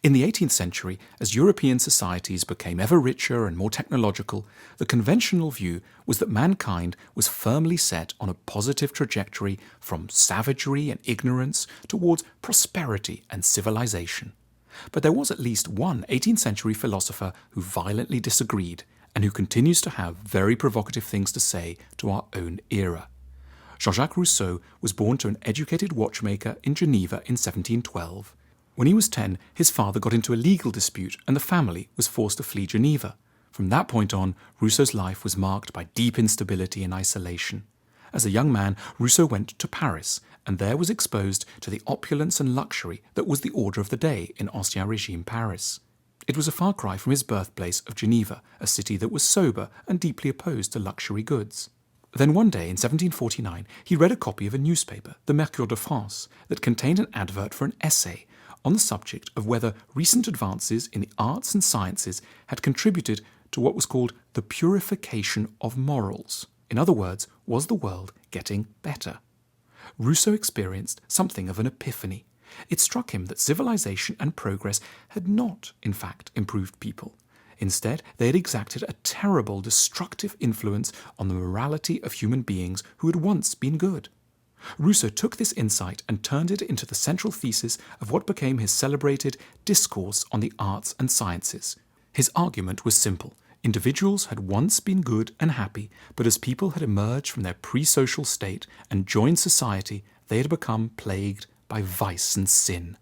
In the 18th century, as European societies became ever richer and more technological, the conventional view was that mankind was firmly set on a positive trajectory from savagery and ignorance towards prosperity and civilization. But there was at least one 18th century philosopher who violently disagreed and who continues to have very provocative things to say to our own era. Jean-Jacques Rousseau was born to an educated watchmaker in Geneva in 1712. When he was 10, his father got into a legal dispute and the family was forced to flee Geneva. From that point on, Rousseau's life was marked by deep instability and isolation. As a young man, Rousseau went to Paris and there was exposed to the opulence and luxury that was the order of the day in Ancien Régime Paris. It was a far cry from his birthplace of Geneva, a city that was sober and deeply opposed to luxury goods. Then one day in 1749, he read a copy of a newspaper, the Mercure de France, that contained an advert for an essay on the subject of whether recent advances in the arts and sciences had contributed to what was called the purification of morals. In other words, was the world getting better? Rousseau experienced something of an epiphany. It struck him that civilization and progress had not, in fact, improved people. Instead, they had exacted a terrible, destructive influence on the morality of human beings who had once been good. Rousseau took this insight and turned it into the central thesis of what became his celebrated Discourse on the Arts and Sciences. His argument was simple. Individuals had once been good and happy, but as people had emerged from their pre-social state and joined society, they had become plagued by vice and sin.